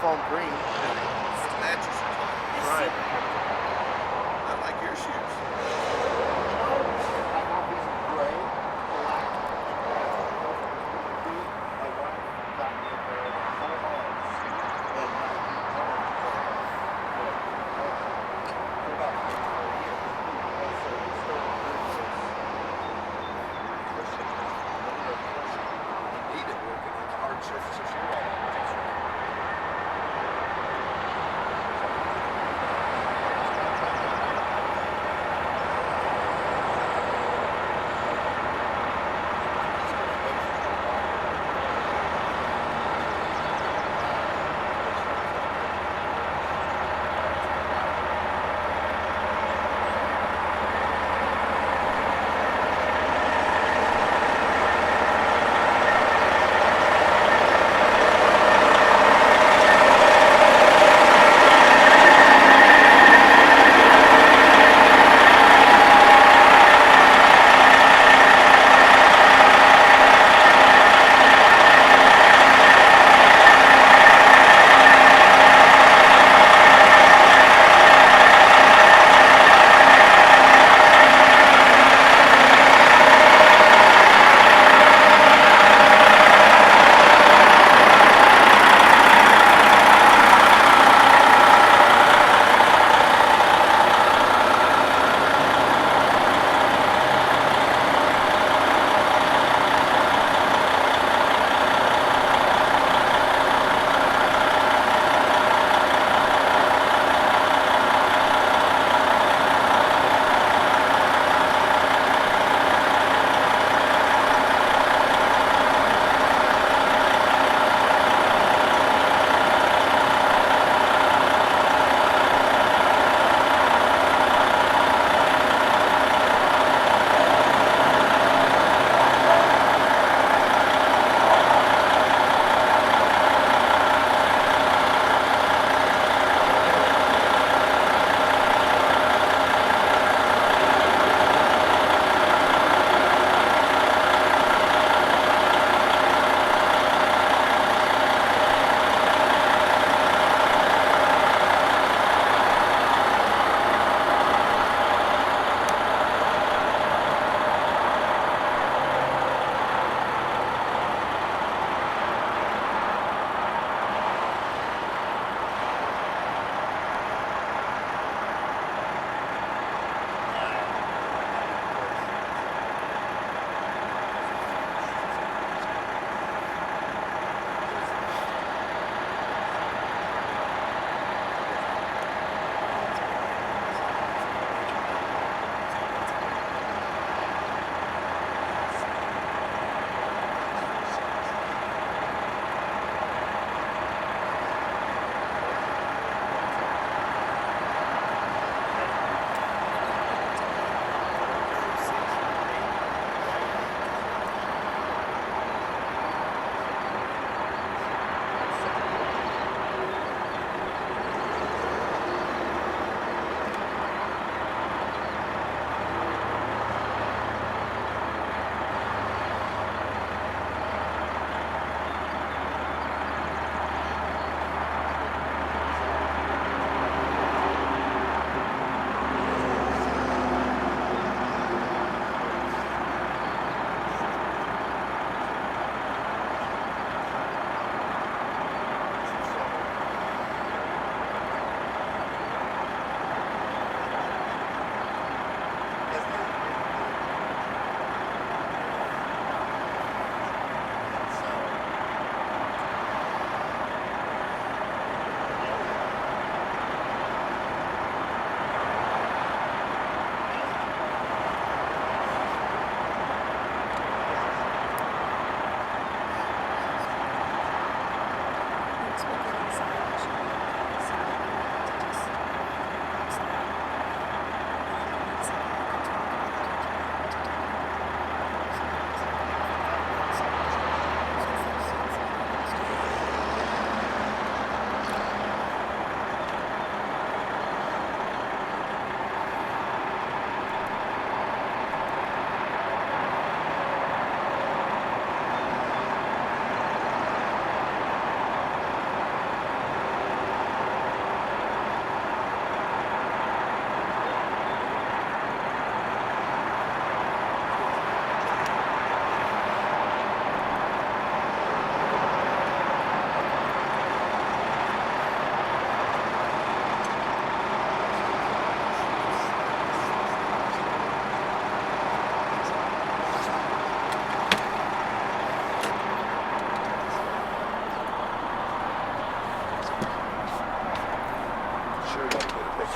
seafoam green. It matches your clothes. Right. I like your shoes. I got these in gray, black, my wife got me a pair of full arms and Nike orange for about 4 years. And so we started doing this cushion, regular cushion. You need it working on the hard surfaces you're on.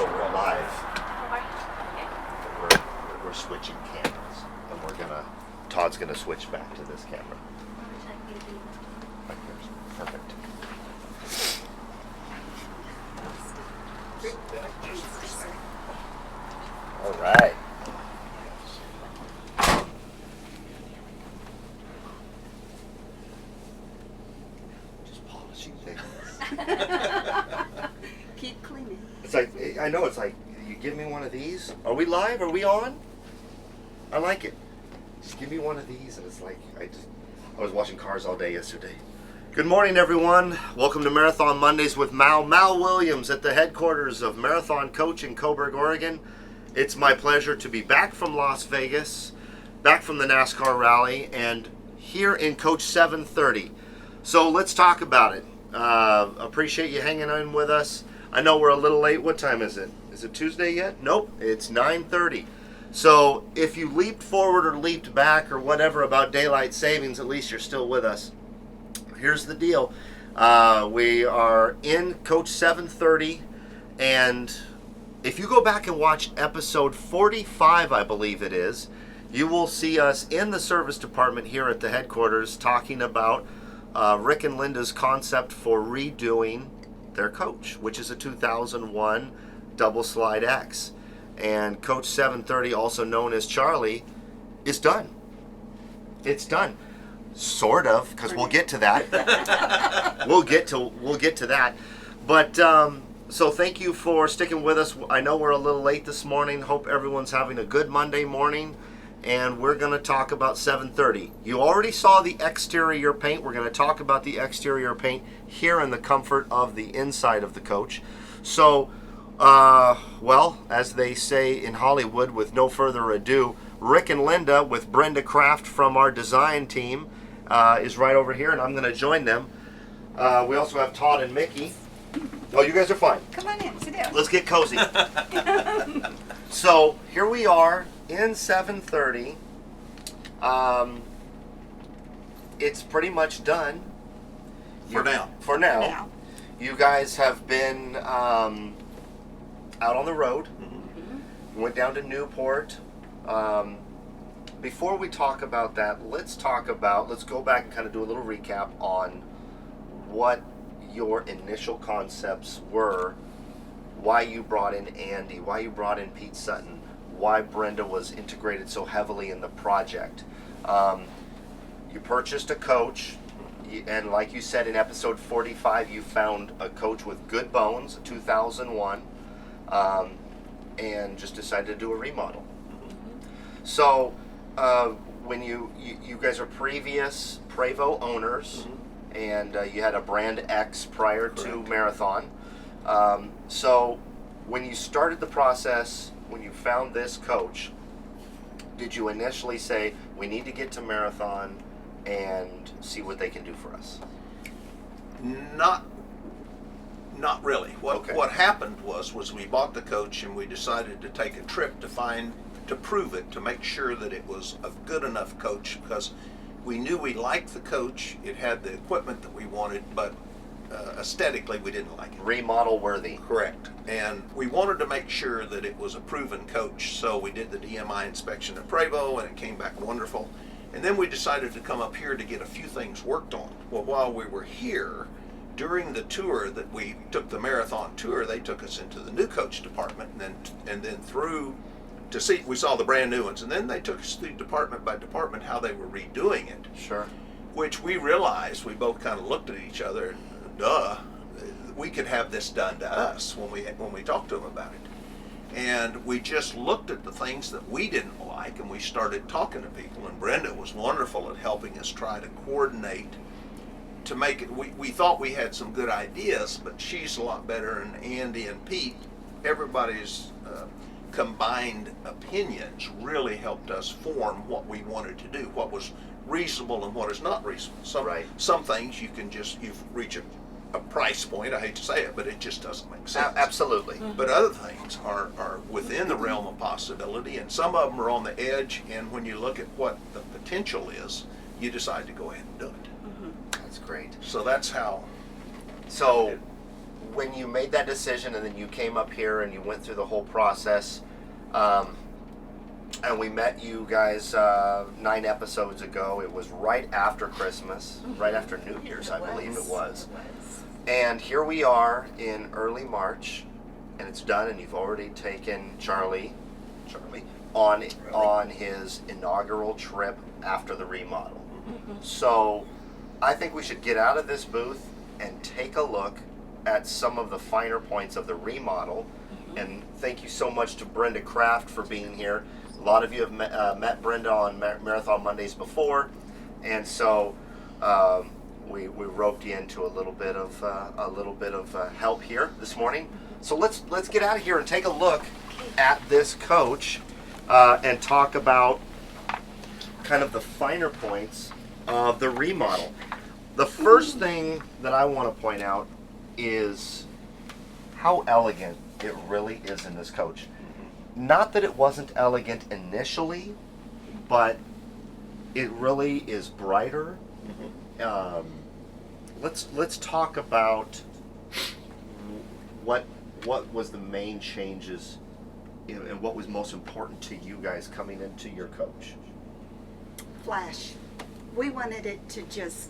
So we're live. We're switching cameras, and Todd's gonna switch back to this camera. Right there's perfect. All right. Just polishing things. Keep cleaning. It's like, I know, it's like, you give me one of these. Are we live? Are we on? I like it. Just give me one of these, and it's like, I was washing cars all day yesterday. Good morning, everyone. Welcome to Marathon Mondays with Mal Williams at the headquarters of Marathon Coach in Coburg, Oregon. It's my pleasure to be back from Las Vegas, back from the NASCAR rally, and here in Coach 730. So let's talk about it. Appreciate you hanging in with us. I know we're a little late. What time is it? Is it Tuesday yet? Nope, it's 9:30. So if you leaped forward or leaped back or whatever about daylight savings, at least you're still with us. Here's the deal. We are in Coach 730, and if you go back and watch episode 45, I believe it is, you will see us in the service department here at the headquarters talking about Rick and Linda's concept for redoing their coach, which is a 2001 double slide X. And Coach 730, also known as Charlie, is done. It's done. Sort of, because we'll get to that. we'll get to that. But so thank you for sticking with us. I know we're a little late this morning. Hope everyone's having a good Monday morning. And we're going to talk about 730. You already saw the exterior paint. We're going to talk about the exterior paint here in the comfort of the inside of the coach. So, well, as they say in Hollywood, with no further ado, Rick and Linda with Brenda Kraft from our design team is right over here, and I'm going to join them. We also have Todd and Mickey. Oh, you guys are fine. Come on in, sit down. Let's get cozy. So here we are in 730. It's pretty much done. For now. For now. You guys have been out on the road. Mm-hmm. Went down to Newport. Before we talk about that, let's go back and kind of do a little recap on what your initial concepts were, why you brought in Andy, why you brought in Pete Sutton, why Brenda was integrated so heavily in the project. You purchased a coach, and like you said in episode 45, you found a coach with good bones, a 2001, and just decided to do a remodel. So when you guys are previous Prevost owners, mm-hmm. and you had a brand X prior to Marathon. So when you started the process, when you found this coach, did you initially say, we need to get to Marathon and see what they can do for us? Not really. What happened was we bought the coach and we decided to take a trip to prove it, to make sure that it was a good enough coach, because we knew we liked the coach. It had the equipment that we wanted, but aesthetically we didn't like it. Remodel worthy. Correct. And we wanted to make sure that it was a proven coach, so we did the DMI inspection at Prevost, and it came back wonderful. And then we decided to come up here to get a few things worked on. Well, while we were here, during the tour that we took, the Marathon tour, they took us into the new coach department, and then through to see, we saw the brand new ones, and then they took us through department by department how they were redoing it. Sure. Which we realized, we both kind of looked at each other, and we could have this done to us when we talked to them about it. And we just looked at the things that we didn't like, and we started talking to people, and Brenda was wonderful at helping us try to coordinate to make it. We thought we had some good ideas, but she's a lot better, and Andy and Pete, everybody's combined opinions really helped us form what we wanted to do, what was reasonable and what is not reasonable. Some things you reach a price point, I hate to say it, but it just doesn't make sense. Absolutely. Mm-hmm. But other things are within the realm of possibility, and some of them are on the edge, and when you look at what the potential is, you decide to go ahead and do it. Mm-hmm. That's great. So that's how. So when you made that decision and then you came up here and you went through the whole process, and we met you guys 9 episodes ago. It was right after Christmas, right after New Year's, I believe it was. And here we are in early March, and it's done, and you've already taken Charlie on his inaugural trip after the remodel. So I think we should get out of this booth and take a look at some of the finer points of the remodel. And thank you so much to Brenda Kraft for being here. A lot of you have met Brenda on Marathon Mondays before, and so we roped you into a little bit of help here this morning. So let's get out of here and take a look at this coach and talk about kind of the finer points of the remodel. The first thing that I want to point out is how elegant it really is in this coach. Not that it wasn't elegant initially, but it really is brighter. Let's talk about what was the main changes and what was most important to you guys coming into your coach. Flash. We wanted it to just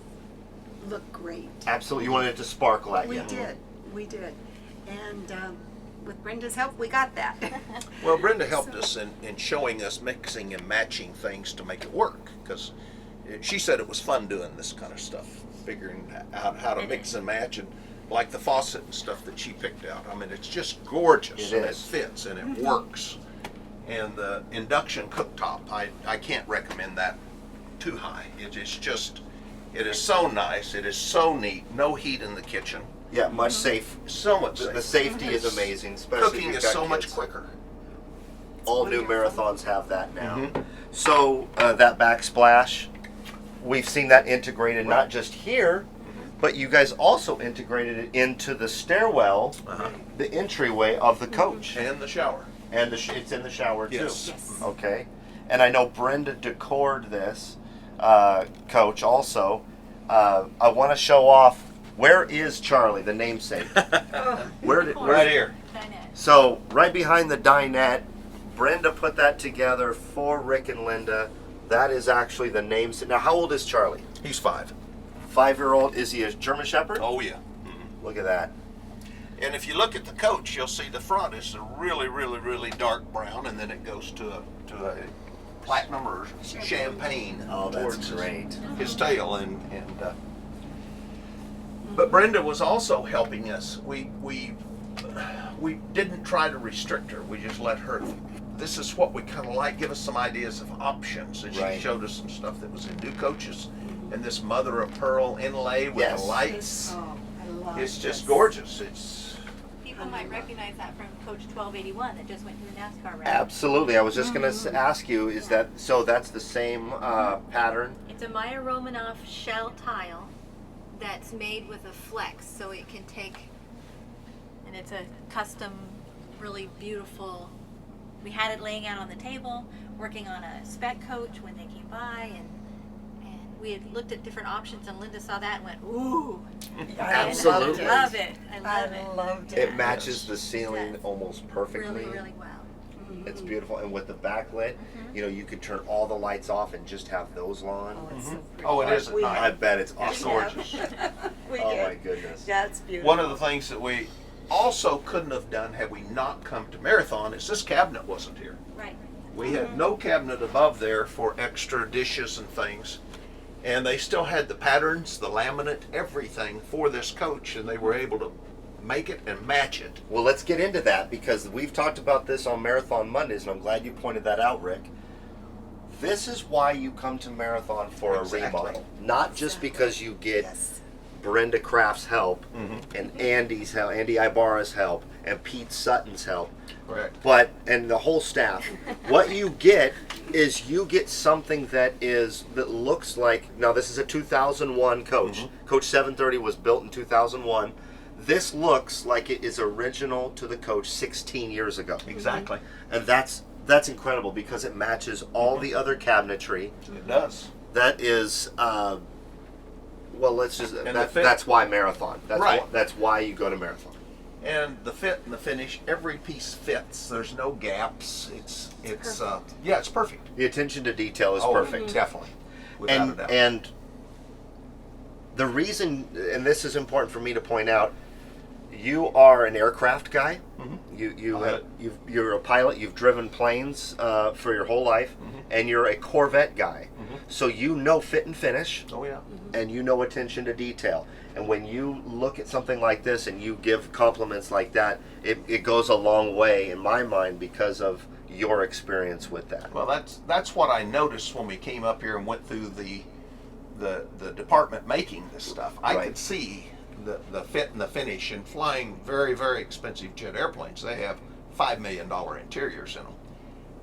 look great. Absolutely, you wanted it to sparkle at you. We did. And with Brenda's help, we got that. Well, Brenda helped us in showing us mixing and matching things to make it work, because she said it was fun doing this kind of stuff, figuring out how to mix and match, and like the faucet and stuff that she picked out. I mean, it's just gorgeous, and it fits and it works. And the induction cooktop, I can't recommend that too high. It is so nice. It is so neat. No heat in the kitchen. Yeah, much safe. So much safer. The safety is amazing, especially Cooking if is you've got so much kids. quicker. All new marathons have that now. So that backsplash, we've seen that integrated not just here, but you guys also integrated it into the stairwell, the entryway of the coach. And the shower. And it's in the shower too. Yes. Okay. And I know Brenda decored this coach also. I want to show off. Where is Charlie, the namesake? Right here. So right behind the dinette, Brenda put that together for Rick and Linda. That is actually the namesake. Now, how old is Charlie? He's 5. 5-year-old. Is he a German Shepherd? Oh yeah. Look at that. And if you look at the coach, you'll see the front is a really, really, really dark brown, and then it goes to a platinum or champagne towards great. his tail. But Brenda was also helping us. We didn't try to restrict her. We just let her. This is what we kind of like. Give us some ideas of options, and she showed us some stuff that was in new coaches, and this mother of pearl inlay with the lights. Oh, I love It's just this. gorgeous. People might recognize that from Coach 1281 that just went through the NASCAR race. Absolutely. I was just going to ask you, is that so? That's the same pattern. It's a Meyer Romanoff shell tile that's made with a flex, so it can take, and it's a custom, really beautiful. We had it laying out on the table, working on a spec coach when they came by, and we had looked at different options, and Linda saw that and went, "Ooh, Absolutely. I love it! I love I it! loved it. It matches the ceiling Yes. almost perfectly. Really, really well." It's beautiful, and with the backlit, you know, you could turn all the lights off and just have those on. Oh, it's so pretty. Oh, it is at We night. I bet it's It's awesome. gorgeous. We Oh did. my goodness. That's beautiful. One of the things that we also couldn't have done had we not come to Marathon is this cabinet wasn't here. Right. We had no cabinet above there for extra dishes and things. And they still had the patterns, the laminate, everything for this coach, and they were able to make it and match it. Well, let's get into that because we've talked about this on Marathon Mondays, and I'm glad you pointed that out, Rick. This is why you come to Marathon for a remodel, not just because you get Yes. Brenda Kraft's help and Andy Ibarra's help and Pete Sutton's help, Correct. but and the whole staff. What you get is you get something that looks like, now this is a 2001 coach. Coach 730 was built in 2001. This looks like it is original to the coach 16 years ago. Exactly. And that's incredible because it matches all the other cabinetry. It does. That is well, let's just And the fit. that's why Marathon. That's Right. that's why you go to Marathon. And the fit and the finish, every piece fits. There's no gaps. It's perfect. yeah, it's perfect. The attention to detail is Oh, perfect. definitely, without a doubt. And the reason, and this is important for me to point out, you are an aircraft guy. Mm-hmm. You're a pilot. You've driven planes for your whole life, and you're a Corvette guy. So you know fit and finish, Oh yeah. and you know attention to detail. And when you look at something like this and you give compliments like that, it goes a long way in my mind because of your experience with that. Well, that's what I noticed when we came up here and went through the department making this stuff. I Right. could see the fit and the finish. And flying very, very expensive jet airplanes, they have $5 million interiors in them.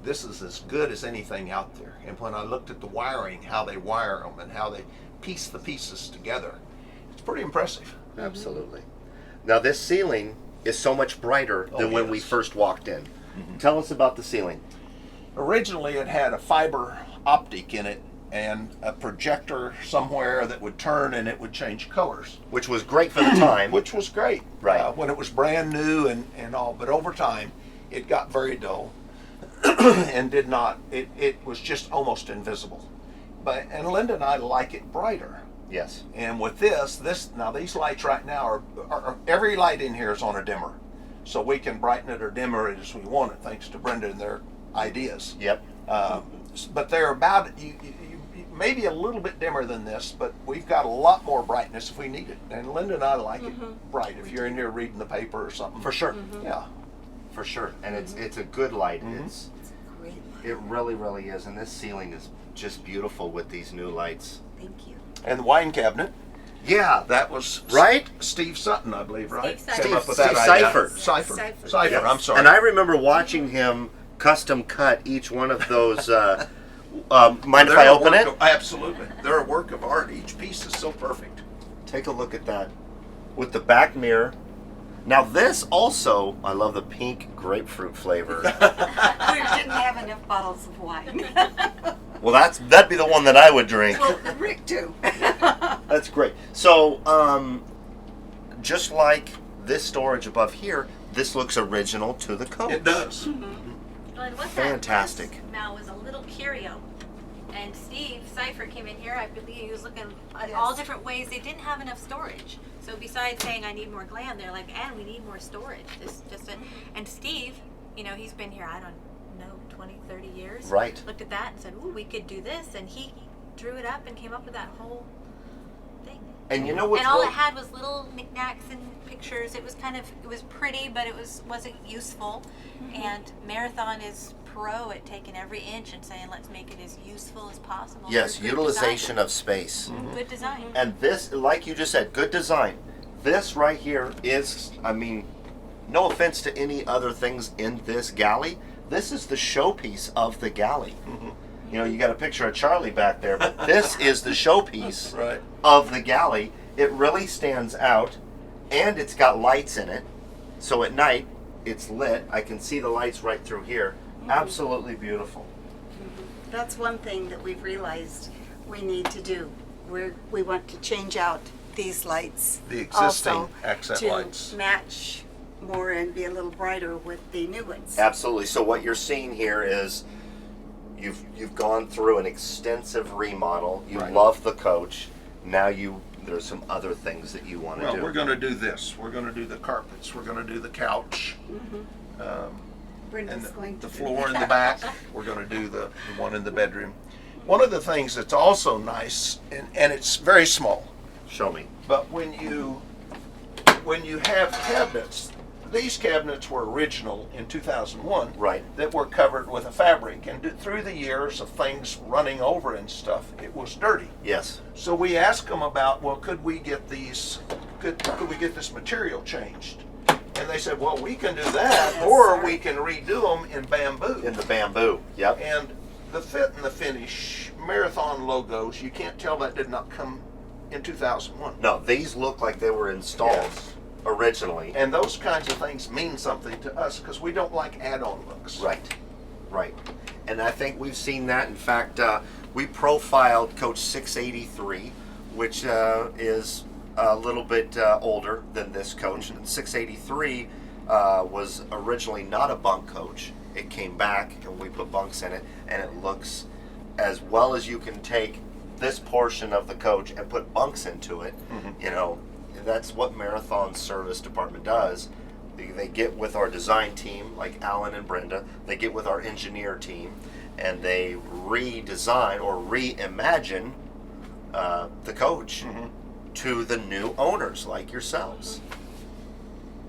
This is as good as anything out there. And when I looked at the wiring, how they wire them and how they piece the pieces together, it's pretty impressive. Absolutely. Now this ceiling is so much brighter than Oh, when we yes. first walked in. Tell us about the ceiling. Originally, it had a fiber optic in it and a projector somewhere that would turn and it would change colors, Which was great for the time. which was great Right. when it was brand new and all. But over time, it got very dull and did not. It was just almost invisible. And Linda and I like it brighter. Yes. And with this now these lights right now are every light in here is on a dimmer, so we can brighten it or dimmer it as we want it, thanks to Brenda and their ideas. Yep. But they're about you maybe a little bit dimmer than this, but we've got a lot more brightness if we need it. And Linda and I like it bright. If you're in here reading the paper or something, For sure. yeah. For sure. And it's a good light. It's a great light. It really, really is. And this ceiling is just beautiful with these new lights. Thank you. And the wine cabinet, Yeah. that was Right? Steve Sutton, I believe, right? Steve Sutton. Came up with Steve that idea. Seifert. Seifert. Seifert. Seifert. Yes. I'm sorry. And I remember watching him custom cut each one of those. Mind if I open it? Absolutely. They're a work of art. Each piece is so perfect. Take a look at that. With the back mirror. Now this also, I love the pink grapefruit flavor. We didn't have enough bottles of wine. Well, that'd be the one that I would drink. Well, Rick too. That's great. So, just like this storage above here, this looks original to the coach. It does. Well, and what Fantastic. that was, Mal, was a little curio. And Steve Seifert came in here, I believe he was looking at Yes. all different ways. They didn't have enough storage. So besides saying I need more glam, they're like, and we need more storage. And Steve, he's been here, I don't know, 20, 30 years. Right. Looked at that and said, ooh, we could do this. And he drew it up and came up with that whole thing. And you know what's And all really- it had was little knickknacks and pictures. It was pretty, but it wasn't useful. And Marathon is pro at taking every inch and saying, let's make it as useful as possible. Yes, for good utilization design. of space. Good design. And this, like you just said, good design. This right here is, no offense to any other things in this galley, this is the showpiece of the galley. You got a picture of Charlie back there, but this is the showpiece Right. of the galley. It really stands out, and it's got lights in it. So at night, it's lit. I can see the lights right through here. Absolutely beautiful. That's one thing that we've realized we need to do. We want to change out these lights. The existing also accent to lights. match more and be a little brighter with the new ones. Absolutely. So what you're seeing here is you've gone through an extensive remodel. You Right. love the coach. Now there's some other things that you want to Well, do. we're going to do this. We're going to do the carpets. We're going to do the couch. Brenda's And going to the do floor in that. the back. We're going to do the one in the bedroom. One of the things that's also nice, and it's very small, Show me. but when you have cabinets, these cabinets were original in 2001, Right. that were covered with a fabric, and through the years of things running over and stuff, it was dirty. Yes. So we asked them about, well, could we get these, could we get this material changed? And they said, well, we can do that, Yes, or sir. we can redo them in bamboo. In the bamboo. Yep. And the fit and the finish, Marathon logos, you can't tell that did not come in 2001. No, these look like they were installed Yes. originally. And those kinds of things mean something to us because we don't like add-on looks. Right. Right. And I think we've seen that. In fact, we profiled Coach 683, which is a little bit older than this coach. And 683 was originally not a bunk coach. It came back and we put bunks in it, and it looks as well as you can take this portion of the coach and put bunks into it. You know, that's what Marathon's service department does. They get with our design team, like Alan and Brenda. They get with our engineer team, and they redesign or reimagine the coach to the new owners like yourselves.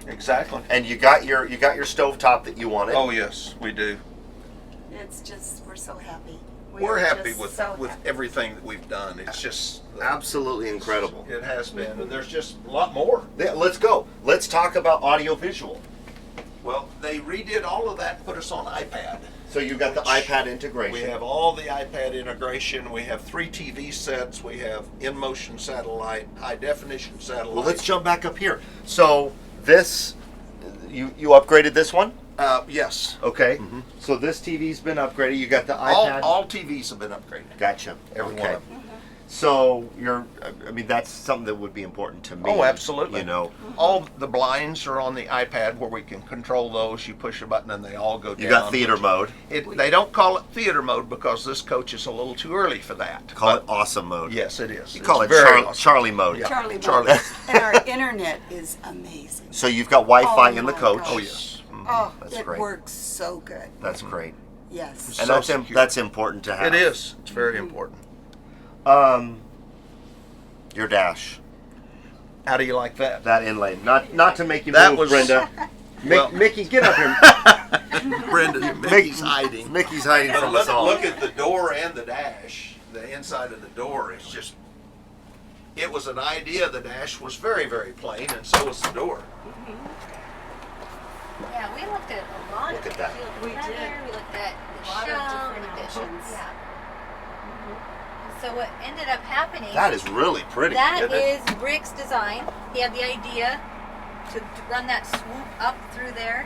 Exactly. And you got your stovetop that you wanted. Oh yes, we do. It's just, we're so happy. We're are happy just with so with happy. everything that we've done. It's just Absolutely incredible. It has been, and there's just a lot more. Yeah, let's go. Let's talk about audio visual. Well, they redid all of that and put us on iPad. So you got the Which iPad integration. We have all the iPad integration. We have 3 TV sets. We have in-motion satellite, high-definition satellite. Well, let's jump back up here. So this, you upgraded this one? Yes. Okay. So this TV's been upgraded. You got the iPad. All TVs have been upgraded. Gotcha. Every Okay. one of them. So I mean, that's something that would be important to me. Oh, absolutely. You know, All the blinds are on the iPad where we can control those. You push a button and they all go down. you got theater mode. They don't call it theater mode because this coach is a little too early for that. Call it awesome mode. Yes, it is. You call It's it very Charlie, awesome. Charlie mode. Yeah. Charlie. Charlie. Mode. And our internet is amazing. So you've got Wi-Fi Oh in the my coach. gosh. Oh, yes. Oh, That's it great. works so good. That's great. Yes. And So that's secure. that's important to have. It is. It's very important. Your dash, How do you like that? that inlay. Not to make you That move, was- Brenda. Well- Mickey, get up here. Brenda, Mickey's hiding. Mickey's hiding But from us all. look at the door and the dash. The inside of the door is just. It was an idea. The dash was very, very plain, and so was the door. Yeah, we looked at a lot Look of at that. We We looked at did. leather, we looked at the A lot of shell, different we looked at- options. Yeah. So what ended up happening? That is really pretty. That isn't it? is Rick's design. He had the idea to run that swoop up through there,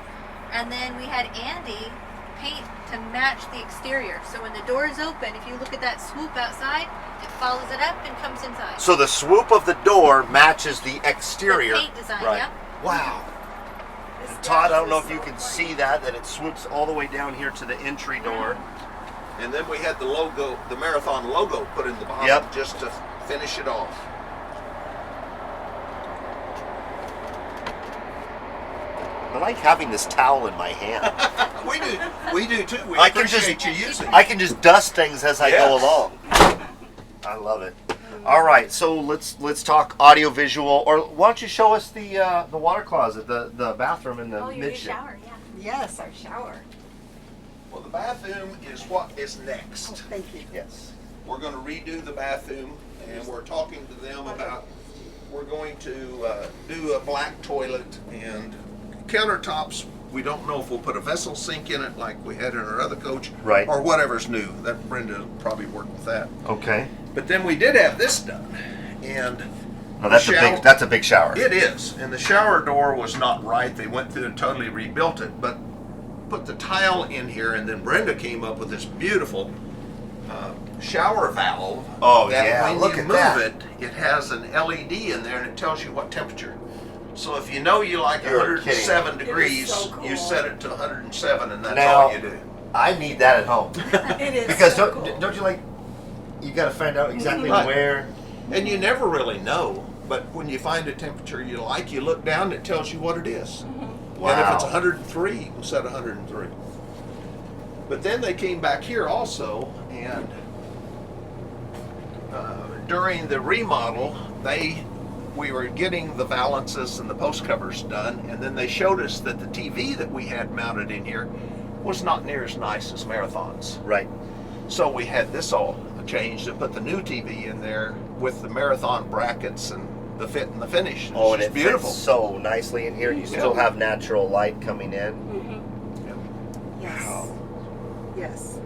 and then we had Andy paint to match the exterior. So when the door is open, if you look at that swoop outside, it follows it up and comes inside. So the swoop of the door matches the exterior. The paint design, Right. yep. Wow. This Todd, I dash don't know is if you so can fun. see that it swoops all the way down here to the entry door. And then we had the logo, the Marathon logo, put in the bottom Yep. just to finish it off. I like having this towel in my hand. We do too. We I can just- appreciate you using it. I can just dust things as I go Yes. along. I love it. All right, so let's talk audio visual, or why don't you show us the water closet, the bathroom in the Oh, your new midship. shower, yeah. Yes, our shower. Well, the bathroom is what is next. Oh, thank you. Yes. We're going to redo the bathroom, and we're talking to them about. We're going to do a black toilet and countertops. We don't know if we'll put a vessel sink in it like we had in our other coach, Right. or whatever's new. That Brenda will probably work with that. Okay. But then we did have this done, and Now that's the a big shower. It is, and the shower door was not right. They went through and totally rebuilt it, but put the tile in here, and then Brenda came up with this beautiful shower valve. Oh, that yeah, when look you at move that. it has an LED in there, and it tells you what temperature. So if you know you like You're 107 It is degrees, so cool. you set it to 107, and that's Now- all you do. I need that at home. It is Because so don't, cool. don't you like, you got to find out exactly Right. where. And you never really know, but when you find a temperature you like, you look down, it tells you what it is. Wow. And if it's 103, you can set 103. But then they came back here also, and during the remodel, we were getting the valances and the post covers done, and then they showed us that the TV that we had mounted in here was not near as nice as Marathon's. Right. So we had this all changed and put the new TV in there with the Marathon brackets and the fit and the finish. Oh, and It's it beautiful. fits so nicely in here. You still Yeah. have natural light coming in. Yes. Wow. Yes.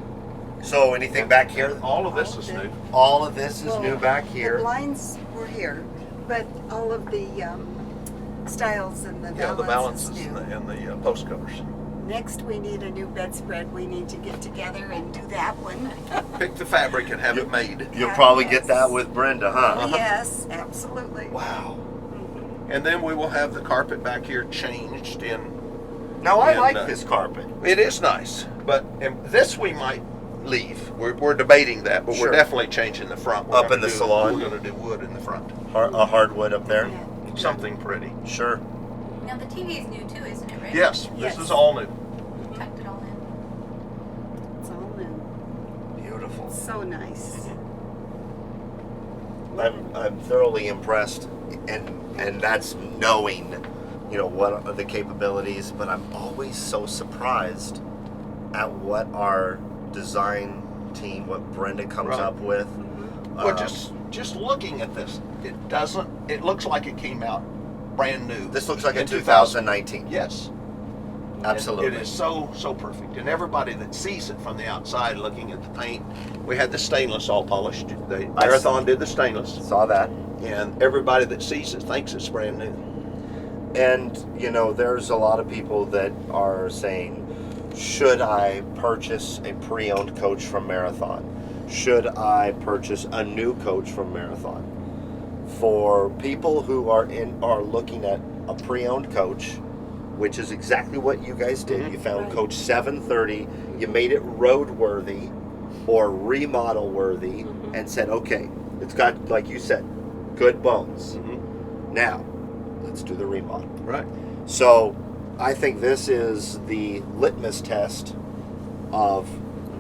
So anything back here? All of this is new. All of this is Well, new back The here. blinds were here, but all of the styles and the Yeah, the balances balances new. and the post covers. Next, we need a new bedspread. We need to get together and do that one. Pick the fabric and have it made. You'll probably Yes. get that with Brenda, huh? Yes, absolutely. Wow. And then we will have the carpet back here changed in. Now I And, like this carpet. It is nice, but this we might leave. We're debating that, but Sure. we're definitely changing the front. We're Up gonna in the do- salon? We're going to do wood in the front. A hardwood up there. Yeah. Something pretty. Sure. Now the TV is new too, isn't it, Rick? Yes, Yes. this is all new. We tucked it all in. It's all new. Beautiful. So nice. I'm thoroughly impressed, and that's knowing, what are the capabilities. But I'm always so surprised at what our design team, what Brenda comes Right. up with. Well, just looking at this, it doesn't. It looks like it came out brand new. This looks like a in 2019. Yes, Absolutely. It is so perfect, and everybody that sees it from the outside, looking at the paint, we had the stainless all polished. The Marathon did the stainless, Saw that. and everybody that sees it thinks it's brand new. And, there's a lot of people that are saying, should I purchase a pre-owned coach from Marathon? Should I purchase a new coach from Marathon? For people who are looking at a pre-owned coach, which is exactly what you guys did. Mhm. You found Right. Coach 730, you made it roadworthy or remodel worthy, and said, okay, it's got, like you said, good bones. Now, let's do the remodel. Right. So, I think this is the litmus test of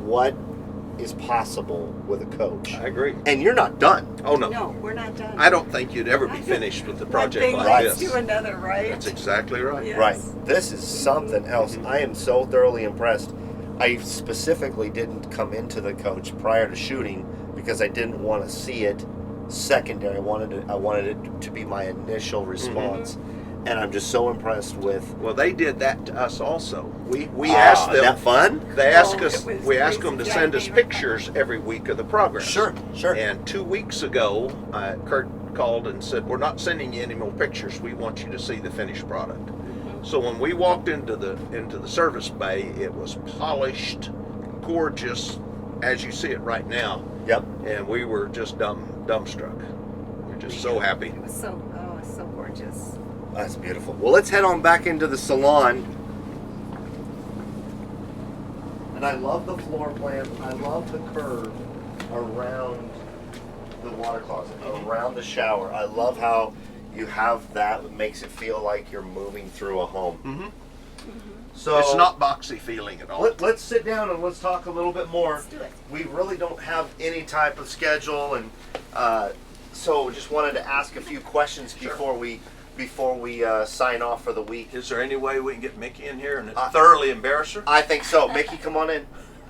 what is possible with a coach. I agree. And you're not done. Oh no. No, we're not done. I don't think you'd ever be finished with a project One thing like leads this. to another, right? That's exactly right. Yeah. Right. Yes. This is something else. Mhm. I am so thoroughly impressed. I specifically didn't come into the coach prior to shooting because I didn't want to see it secondary. I wanted it to be my initial response. And I'm just so impressed with. Well, they did that to us also. We asked them. Isn't that fun? They asked Oh, us. it was We asked crazy. them to Yeah, send us they were pictures every week of the progress. Sure. And 2 weeks ago, Kurt called and said, "We're not sending you any more pictures. We want you to see the finished product." So when we walked into the service bay, it was polished, gorgeous, as you see it right now, Yep. and we were just dumbstruck. We're just so happy. It was so gorgeous. That's beautiful. Well, let's head on back into the salon. And I love the floor plan. I love the curve around the water closet, around the shower. I love how you have that. It makes it feel like you're moving through a home. Mm-hmm. So It's not boxy feeling at all. Let's sit down and let's talk a little bit more. Let's do it. We really don't have any type of schedule, and so just wanted to ask a few questions Sure. before we sign off for the week. Is there any way we can get Mickey in here and thoroughly embarrass her? I think so. Mickey, come on in.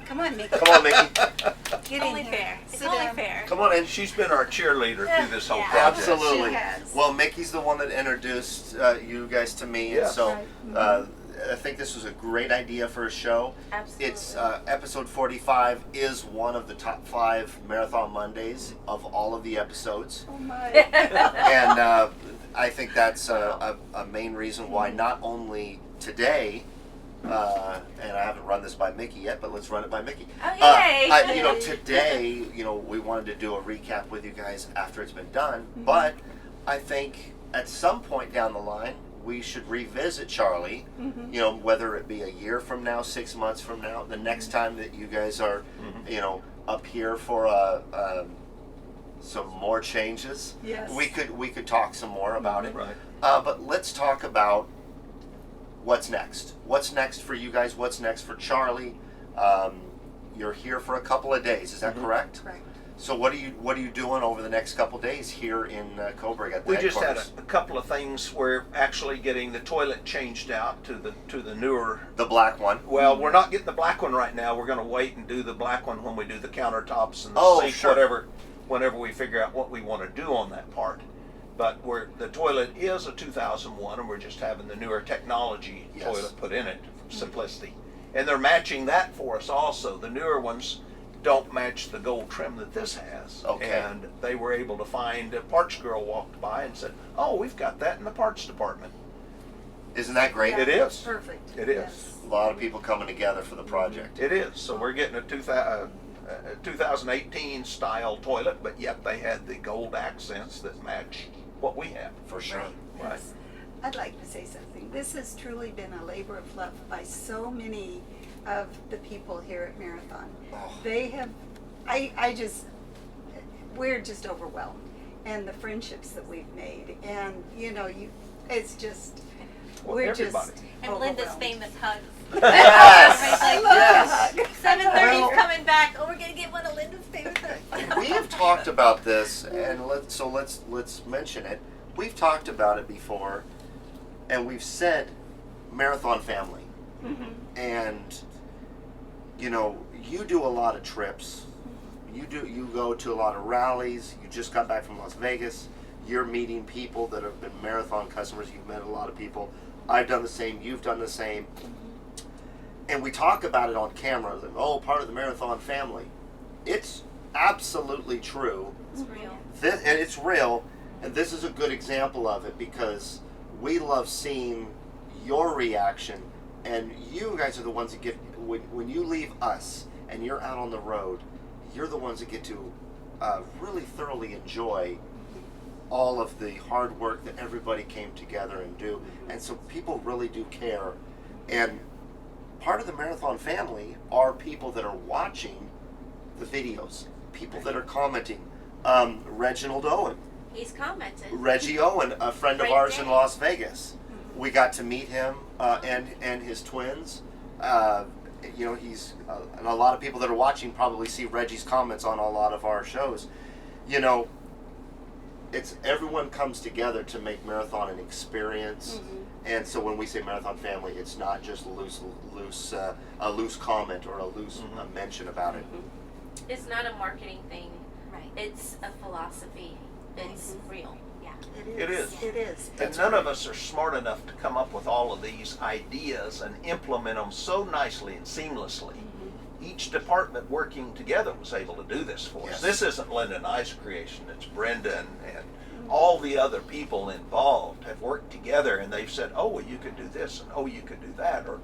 Come on, Mickey. Come on, Mickey. Get in Only here. fair. It's Sit only down. fair. Come on in. She's been our cheerleader through this whole Yeah. project. Absolutely. She has. Well, Mickey's the one that introduced you guys to me, and Yeah. so Right. I think this was a great idea for a show. Absolutely. It's episode 45 is one of the top 5 Marathon Mondays of all of the episodes. Oh my. And I think that's a main reason why not only today, and I haven't run this by Mickey yet, but let's run it by Mickey. Oh, yay. Today, we wanted to do a recap with you guys after it's been done, but I think at some point down the line, we should revisit Charlie, whether it be a year from now, 6 months from now, the next time that you guys are, up here for some more changes. Yes. We could talk some more about it. Right. But let's talk about what's next. What's next for you guys? What's next for Charlie? You're here for a couple of days. Is that correct? Correct. So what are you doing over the next couple of days here in Coburg at the We just had headquarters? a couple of things. We're actually getting the toilet changed out to the newer. The black one. Well, we're not getting the black one right now. We're going to wait and do the black one when we do the countertops and the Oh, sink, sure. whenever we figure out what we want to do on that part. But the toilet is a 2001, and we're just having the newer technology Yes. toilet put in it for simplicity. And they're matching that for us also. The newer ones don't match the gold trim that this has. Okay. And they were able to find, a parts girl walked by and said, "Oh, we've got that in the parts department." Isn't that great? It is. Perfect. It is. Yes. A lot of people coming together for the project. It is. So we're getting a 2018 style toilet, but yet they had the gold accents that match what we have. For sure. Right. I'd like to say something. This has truly been a labor of love by so many of the people here at Marathon. Oh. They have, we're just overwhelmed. And the friendships that we've made. And, it's just, Well, we're everybody. just And Linda's overwhelmed. famous hugs. Yes. I love Yes. the hug. 7:30 Well- coming back. Oh, we're gonna get one of Linda's famous hugs. We have talked about this, and let's mention it. We've talked about it before, and we've said Marathon family. And you do a lot of trips. You go to a lot of rallies. You just got back from Las Vegas. You're meeting people that have been Marathon customers. You've met a lot of people. I've done the same. You've done the same. And we talk about it on camera. That, part of the Marathon family. It's absolutely true. It's real. And it's real. And this is a good example of it because we love seeing your reaction. And you guys are the ones that get, when you leave us and you're out on the road, you're the ones that get to really thoroughly enjoy all of the hard work that everybody came together and do. And so people really do care. And part of the Marathon family are people that are watching the videos, people that are commenting. Reginald Owen, He's commented. Reggie Owen, a friend of Great ours in day. Las Vegas. We got to meet him and his twins. He's and a lot of people that are watching probably see Reggie's comments on a lot of our shows. It's everyone comes together to make Marathon an experience. And so when we say Marathon family, it's not just a loose comment or a loose mention about it. It's not a marketing thing. Right. It's a philosophy. It's real. Yeah. It is. It is. And none of us are smart enough to come up with all of these ideas and implement them so nicely and seamlessly. Each department working together was able to do this for us. Yes. This isn't Linda and I's creation, it's Brenda and all the other people involved have worked together and they've said, oh, well, you could do this and oh, you could do that, or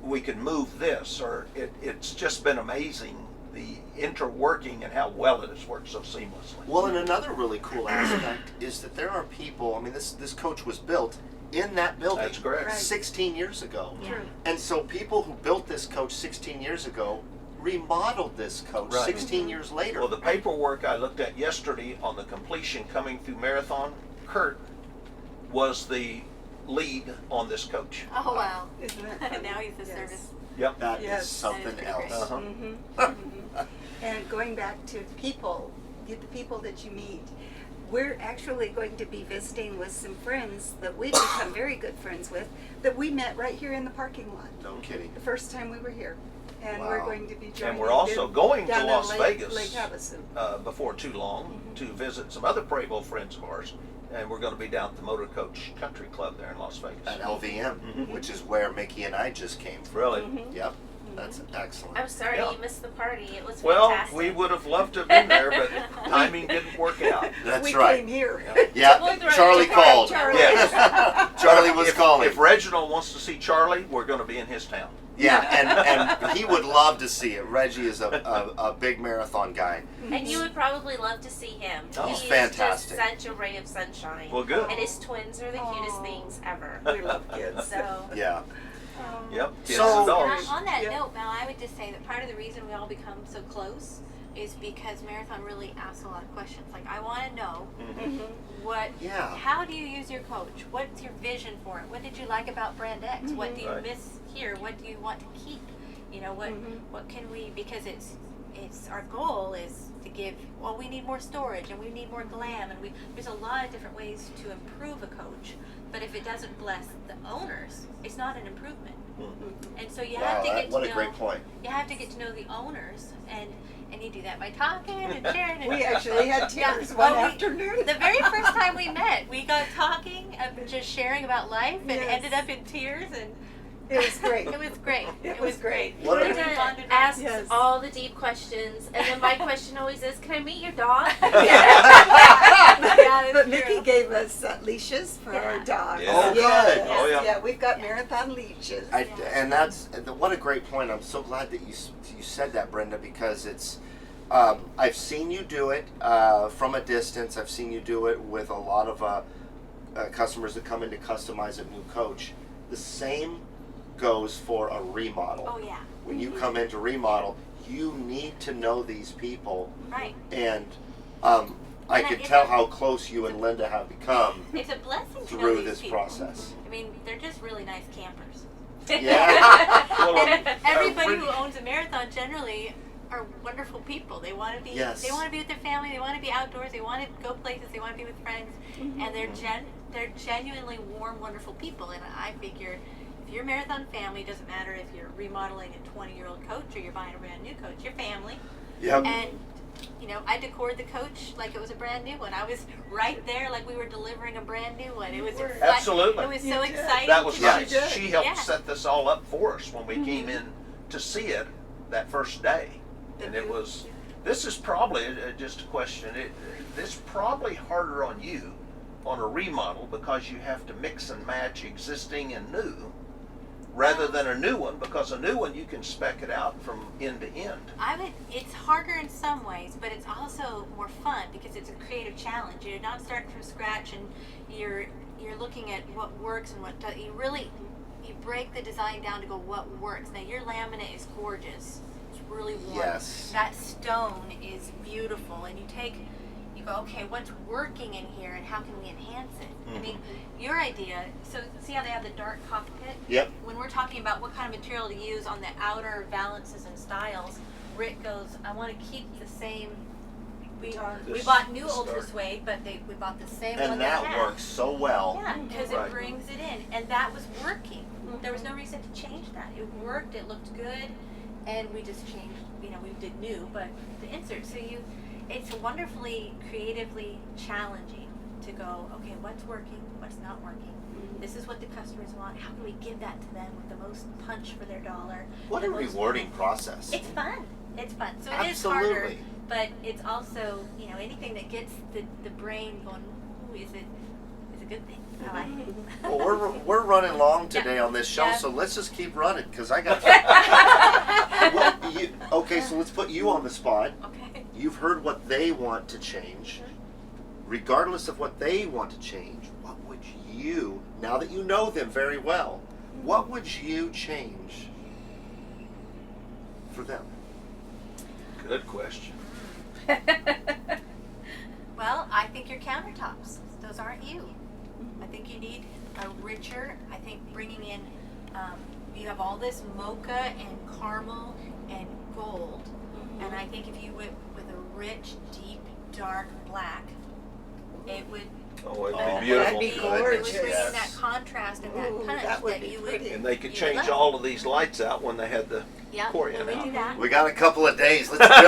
we could move this, or it's just been amazing the interworking and how well it has worked so seamlessly. Well, and another really cool aspect is that there are people, this coach was built in that building That's correct. Right. 16 years ago. True. And so people who built this coach 16 years ago remodeled this coach Right. 16 years later. Well, the paperwork I looked at yesterday on the completion coming through Marathon, Kurt was the lead on this coach. Oh wow. Isn't that funny? Now he's the Yes. service. Yep. That Yes. is something That is else. pretty Uh-huh. And going back to people, the people that you meet, we're actually going to be visiting with some friends that we've become very good friends with that we met right here in the parking lot No kidding. the first time we were here. And we're Wow. going to be joining And we're also them going to down in Las Lake Vegas Havasu. before too long to visit some other Prevost friends of ours. And we're going to be down at the Motor Coach Country Club there in Las Vegas. At LVM, which is where Mickey and I just came from. Really? Yep. That's excellent. I'm sorry Yeah. you missed the party. It was Well, fantastic. we would have loved to have been there, but timing didn't work out. That's we right. came here. Yeah, We'll throw Charlie it. called. Charlie. Yes. Charlie was if, calling. If Reginald wants to see Charlie, we're going to be in his town. Yeah, and he would love to see it. Reggie is a big Marathon guy. And you would probably love to see him. Oh. He He's is fantastic. just such a ray of sunshine. Well, good. And his twins are the cutest Aw. things ever. We love kids. So Yeah. Yep. Kids So- and And dogs. on that Yeah. note, Mel, I would just say that part of the reason we all become so close is because Marathon really asks a lot of questions. Like, I want to know what, Yeah. how do you use your coach? What's your vision for it? What did you like about Brand X? What do you Right. miss here? What do you want to keep? You know, what can we, because it's our goal is to give, well, we need more storage and we need more glam, and there's a lot of different ways to improve a coach, but if it doesn't bless the owners, it's not an improvement. And so you have Wow, to get what to a know, great point. you have to get to know the owners, and you do that by talking and sharing. And We actually had Yeah. tears one Oh, we- afternoon. the very first time we met, we got talking, just sharing about life, and Yes. ended up in tears, and It was great. it was great. It was great. What a- We Linda bonded over- asks Yes. all the deep questions, and then my question always is, "Can I meet your dog?" Yeah, But it's Mickey true. gave us leashes for our Yeah. dogs. Yeah. Oh, good. Yes. Oh, yeah. Yeah, we've got Marathon leashes. And what a great point. I'm so glad that you said that, Brenda, because it's I've seen you do it from a distance. I've seen you do it with a lot of customers that come in to customize a new coach. The same goes for a remodel. Oh yeah. When you come in to remodel, you need to know these people, Right. and I And could it's tell a- how close you and Linda have become It's a blessing to know through these this people. process. I mean, they're just really nice campers. Yeah. And everybody really- who owns a marathon generally are wonderful people. They want to be. Yes. They want to be with their family. They want to be outdoors. They want to go places. They want to be with friends. And they're genuinely warm, wonderful people. And I figure, if you're a marathon family, it doesn't matter if you're remodeling a 20-year-old coach or you're buying a brand new coach. Your family. Yep. And you know, I decored the coach like it was a brand new one. I was right there, like we were delivering a brand new one. It was Absolutely. It was You so did. exciting. That was to nice. did. She helped Yeah. set this all up for us when we came in to see it that first day. And it was, this is probably, just a question, this is probably harder on you on a remodel because you have to mix and match existing and new rather than a new one, because a new one you can spec it out from end to end. It's harder in some ways, but it's also more fun because it's a creative challenge. You're not starting from scratch, and you're looking at what works and what does. You break the design down to go what works. Now your laminate is gorgeous. It's really warm. Yes. That stone is beautiful, and you go, okay, what's working in here, and how can we enhance it? I mean, your idea. So see how they have the dark cockpit. Yep. When we're talking about what kind of material to use on the outer valances and styles, Rick goes, I want to keep the same. We bought new ultra suede, but we bought the same one And they that had. works so well. Yeah, because Right. it brings it in, and that was working. There was no reason to change that. It worked. It looked good, and we just changed. You know, we did new, but the insert. So it's wonderfully creatively challenging to go. Okay, what's working? What's not working? This is what the customers want. How can we give that to them with the most punch for their dollar? What the a most rewarding process. It's fun. It's fun. So it is Absolutely. harder, but it's also, you know, anything that gets the brain going, ooh, is a good thing. I like it. Well, we're running long today on this show, Yeah. so let's just keep running because I got. Okay, so let's put you on the spot. Okay. You've heard what they want to change. Regardless of what they want to change, what would you, now that you know them very well, what would you change for them? Good question. Well, I think your countertops. Those aren't you. I think you need a richer. I think bringing in. You have all this mocha and caramel and gold, and I think if you went with a rich, deep, dark black, it would. Oh, it'd Oh, be beautiful. that'd be It gorgeous. would bring in that contrast and that Ooh, punch that would that be you would. pretty. And they could you change love. all of these lights out when they had the Yeah, Corian we out. do that. We got a couple of days. Let's do it.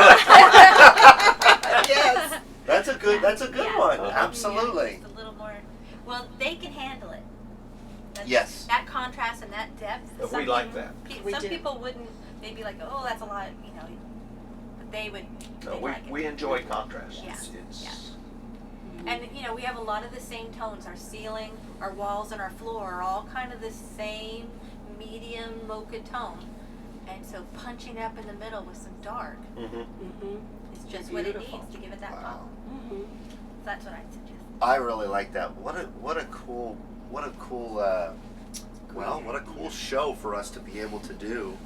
Yes. That's a good Yeah. one. Uh-huh. Absolutely. Just a little more. Well, they can handle it. Yes. That contrast and that depth. But we some like people- that. We Some do. people wouldn't. They'd be like, oh, that's a lot, you know. But they would. No, they'd like it. we enjoy contrast. Yeah. It's And you know, we have a lot of the same tones. Our ceiling, our walls, and our floor are all kind of the same medium mocha tone. And so punching up in the middle with some dark is just what it Beautiful. needs to give it that Wow. pop. That's what I'd suggest. I really like that. What a cool show for us to be able to do,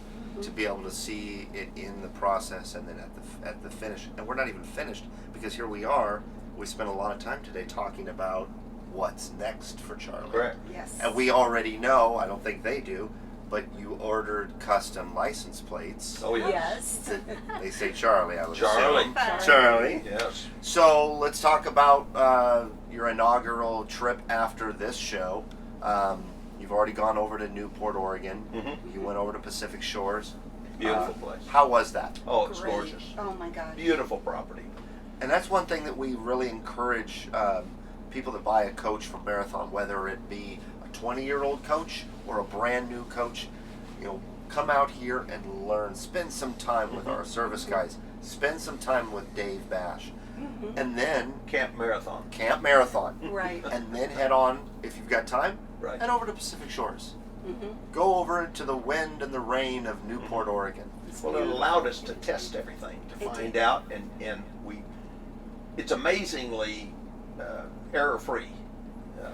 to be able to see it in the process and then at the finish. And we're not even finished because here we are. We spent a lot of time today talking about what's next for Charlie. correct. Yes. And we already know, I don't think they do, but you ordered custom license plates. Oh, yeah. Yes. They say Charlie, I would Charlie. assume. Fun. Charlie. Yes. So let's talk about your inaugural trip after this show. You've already gone over to Newport, Oregon. You went over to Pacific Shores. Beautiful place. How was that? Oh, it's Great. gorgeous. Oh my gosh. Beautiful property. And that's one thing that we really encourage people that buy a coach from Marathon, whether it be a 20-year-old coach or a brand new coach, you know, come out here and learn. Spend some time with our service guys. Spend some time with Dave Bash. And then Camp Marathon. Camp Marathon. Right. And then head on, if you've got time, Right. head over to Pacific Shores. Go over to the wind and the rain of Newport, Oregon. Well, it allowed us to test everything, to find out, and it's amazingly error-free.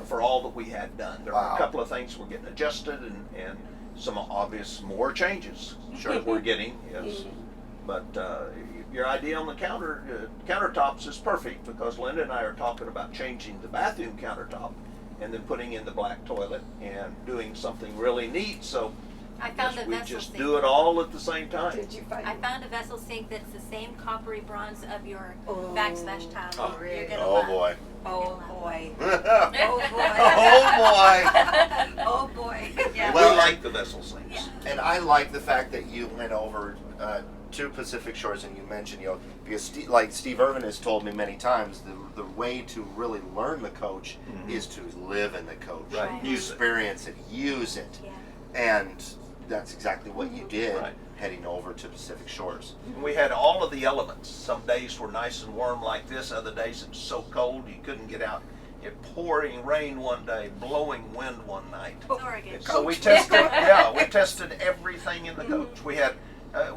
for all that we had done. There were Wow. a couple of things were getting adjusted and some obvious more changes Sure. that we're getting. Yes. But your idea on the countertops is perfect, because Linda and I are talking about changing the bathroom countertop and then putting in the black toilet and doing something really neat. So I found a we vessel just sink. do it all at the same time. Did you find I it? found a vessel sink that's the same coppery bronze of your Oh. backsplash tile. Oh, You're really? gonna Oh love. boy. Oh boy. Oh boy. Oh boy. Yeah. Well, we like the vessel sinks. Yeah. And I like the fact that you went over to Pacific Shores, and you mentioned, because like Steve Irvin has told me many times, the way to really learn the coach is to live in the coach, Right. Use it. experience it, use it, Yeah. and that's exactly what you did Right. heading over to Pacific Shores. We had all of the elements. Some days were nice and warm like this. Other days it was so cold you couldn't get out. It pouring rain one day, blowing wind one night. It's Oregon. So we tested, we tested everything in the coach. We had,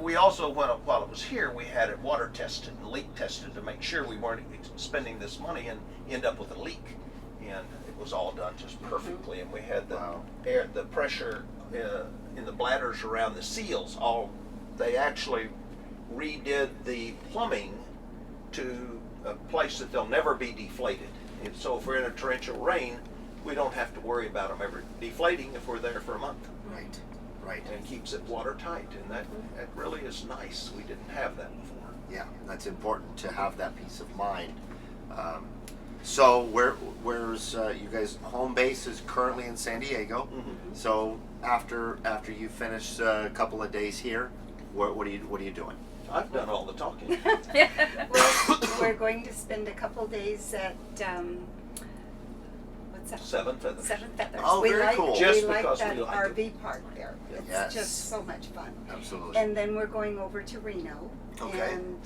we also while it was here, we had it water tested and leak tested to make sure we weren't spending this money and end up with a leak. And it was all done just perfectly. And we had the Wow. air, the pressure in the bladders around the seals. They actually redid the plumbing to a place that they'll never be deflated. And so if we're in a torrential rain, we don't have to worry about them ever deflating if we're there for a month. Right. Right. And it keeps it watertight, and that really is nice. We didn't have that before. Yeah, that's important to have that peace of mind. So where's you guys' home base is currently in San Diego. So after you finish a couple of days here, what are you doing? I've done all the talking. We're going to spend a couple days at what's that? Seven Feathers. Seven Feathers. Oh, very cool. Just we like because that we like it. RV park there. It's Yes. just so much fun. Absolutely. And then we're going over to Reno. Okay. And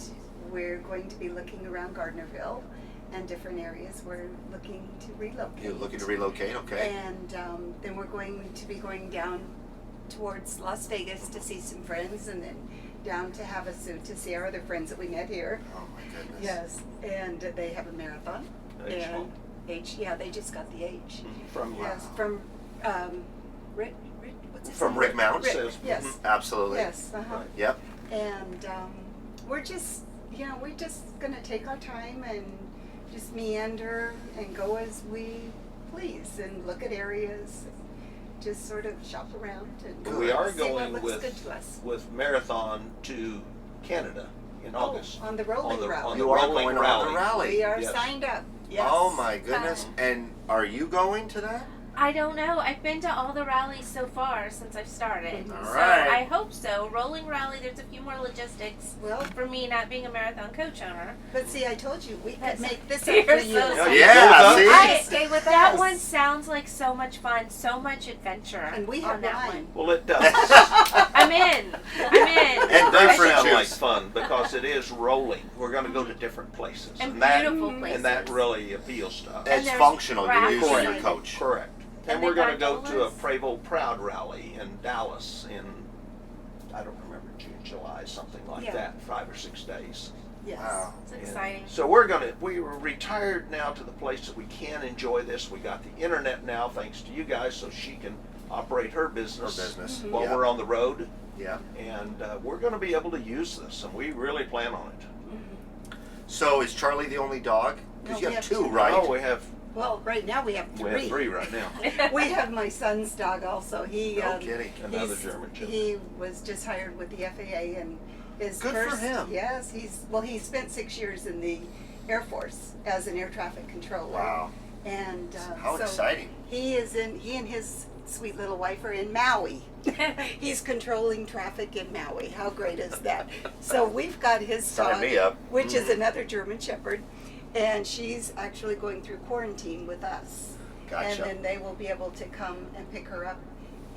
we're going to be looking around Gardnerville and different areas. We're looking to relocate. You're looking to relocate, okay? And then we're going to be going down towards Las Vegas to see some friends, and then down to Havasu to see our other friends that we met here. Oh my goodness. Yes, and they have a marathon. H And one. yeah, they just got the H. From Yes, from Rick, what's his From name? Rick Mounts? Rick, yes, Absolutely. yes, uh-huh. Yep. And we're just, we're just gonna take our time and just meander and go as we please and look at areas, and just sort of shop around and We are see what going looks with good to us. Marathon to Canada in August. On the rolling on rally. the You are rolling going on rally. the rally. We are Yes. signed up. Yes. Oh my goodness. And are you going to that? I don't know. I've been to all the rallies so far since I've started. All So right. I hope so. Rolling rally, there's a few more logistics Well, for me not being a marathon coach owner. but see, I told you we could That's- make this up You're for so you. sweet. Yeah, see? I- Stay with That us. one sounds like so much fun, so much adventure. And we have on that wine. Well, it does. I'm in. I'm in. And It does grapefruit sound like juice. fun because it is rolling. We're going to go to different places, And that beautiful places. and that really appeals to us. It's there's functional. You're raffles. using your Correct. coach. Correct. And And we're the going to go to a gondolas. Prevost Proud rally in Dallas in, I don't remember, June, July, something like Yeah. that, 5 or 6 days. Yes. Wow. It's And exciting. So we were retired now to the place that we can enjoy this. We got the internet now, thanks to you guys, so she can operate her business, Her business. while Yeah. we're on the road. Yeah. And we're going to be able to use this, and we really plan on it. So is Charlie the only dog? Because No, you we have have two, two. right? Oh, we have Well, right now we have three right now. We have my son's dog also. He No kidding. Another he's- German Shepherd. He was just hired with the FAA and his Good for first, him. Yes, he spent 6 years in the Air Force as an air traffic controller. Wow. And How so exciting. he and his sweet little wife are in Maui. He's controlling traffic in Maui. How great is that? So we've got his Sign dog, me up. which is another German Shepherd, and she's actually going through quarantine with us. Gotcha. And then they will be able to come and pick her up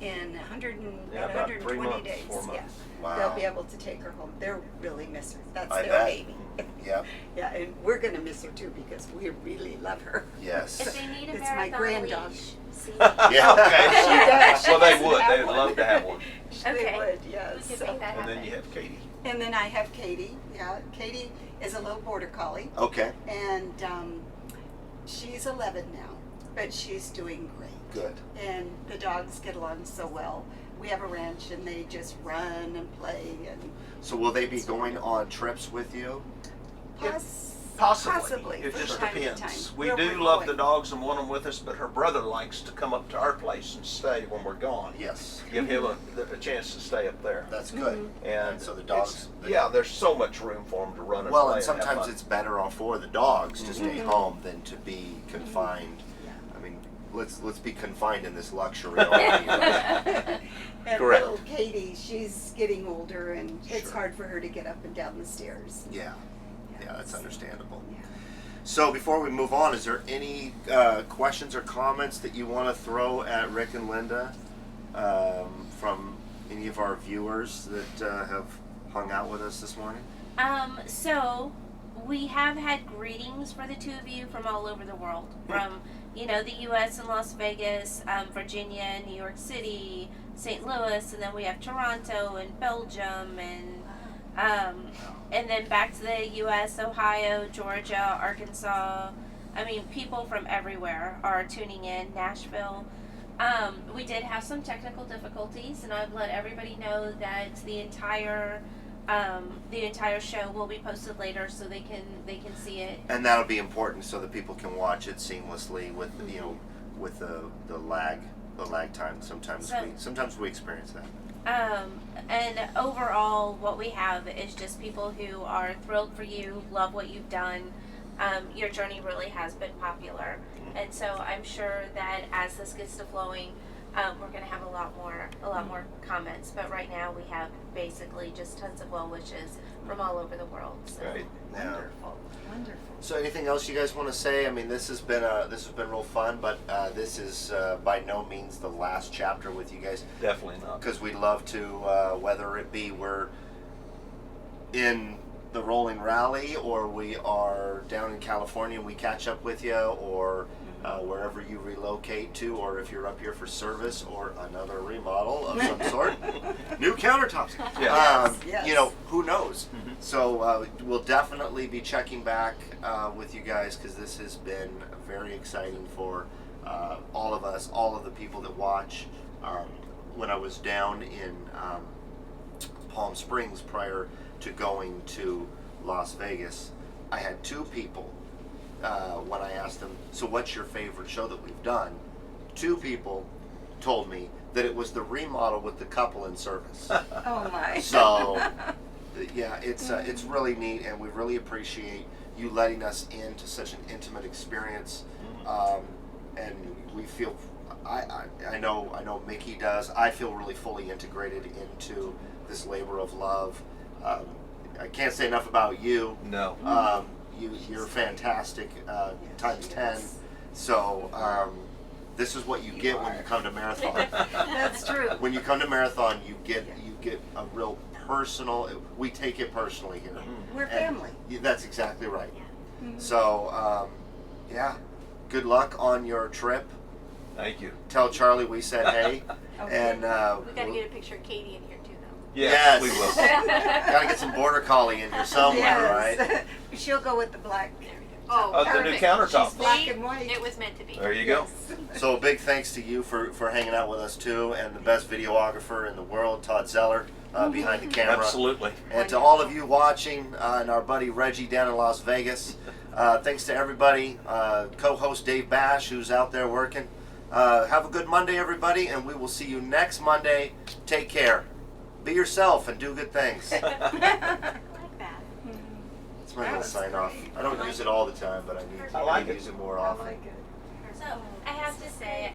in About 120 3 months, days. 4 months. Yeah. Wow. They'll be able to take her home. They'll really miss her. That's I their bet. baby. Yep. Yeah, and we're going to miss her too because we really love her. Yes. If they need a It's my marathon granddog. leash, see, Yeah. Okay. She does. She Well, they doesn't would. have They'd one. love to have one. They Okay. would, we yes. could So- make that And happen. then you have Katie. And then I have Katie. Yeah, Katie is a little border collie, Okay. and she's 11 now. but she's doing great. Good. And the dogs get along so well. We have a ranch and they just run and play and So will they be going on trips with you? Possibly. It from just time to depends. time, We where do we're love going. the dogs and want them with us, but her brother likes to come up to our place and stay when we're gone. Yes. Give him a chance to stay up there. That's good. And so the dogs. yeah, there's so much room for them to run and Well, play and have sometimes fun. it's better off for the dogs to stay home than to be confined. I mean, let's be confined in this luxury already. Right? And Correct. little Katie, she's getting older and it's Sure. hard for her to get up and down the stairs. Yeah. Yeah, that's understandable. Yeah. So before we move on, is there any questions or comments that you want to throw at Rick and Linda from any of our viewers that have hung out with us this morning? So we have had greetings for the two of you from all over the world, from the U.S. and Las Vegas, Virginia, New York City, St. Louis, and then we have Toronto and Belgium and then back to the U.S., Ohio, Georgia, Arkansas. I mean, people from everywhere are tuning in. Nashville. We did have some technical difficulties, and I've let everybody know that the entire show will be posted later, so they can see it. And that'll be important so that people can watch it seamlessly with with the lag time. Sometimes we experience that. And overall, what we have is just people who are thrilled for you, love what you've done. Your journey really has been popular, and so I'm sure that as this gets to flowing, we're going to have a lot more comments. But right now, we have basically just tons of well wishes from all over the world. So. Right. Yeah. Wonderful. So anything else you guys want to say? I mean, this has been real fun, but this is by no means the last chapter with you guys. Definitely not. Because we'd love to, whether it be we're in the Rolling Rally or we are down in California and we catch up with you, or wherever you relocate to, or if you're up here for service or another remodel of some sort, new countertops. Yeah. Yes. Who knows? So we'll definitely be checking back with you guys, because this has been very exciting for all of us, all of the people that watch. When I was down in Palm Springs prior to going to Las Vegas, I had two people, when I asked them, so what's your favorite show that we've done? Two people told me that it was the remodel with the couple in service. Oh my. So, yeah, it's really neat, and we really appreciate you letting us into such an intimate experience. And we feel, I know Mickey does. I feel really fully integrated into this labor of love. I can't say enough about you. No. You're fantastic, times 10. So this is what you get when you come to Marathon. That's true. When you come to Marathon, you get a real personal. We take it personally here. We're family. That's exactly right. So yeah, good luck on your trip. Thank you. Tell Charlie we said hey. Okay. And We got to get a picture of Katie in here too, though. Yes. We will. Gotta get some border collie in here somewhere, right? Yes. She'll go with the black. Oh, the new perfect. countertop. She's black and white. It was meant to be. There you go. So a big thanks to you for hanging out with us too, and the best videographer in the world, Todd Zeller, behind the camera. Absolutely. And to all of you watching, and our buddy Reggie down in Las Vegas, thanks to everybody, co-host Dave Bash, who's out there working. Have a good Monday, everybody, and we will see you next Monday. Take care. Be yourself and do good things. I like that. That's my little sign off. I don't use it all the time, but I need I like to it. use it more I often. like it. So I have to say,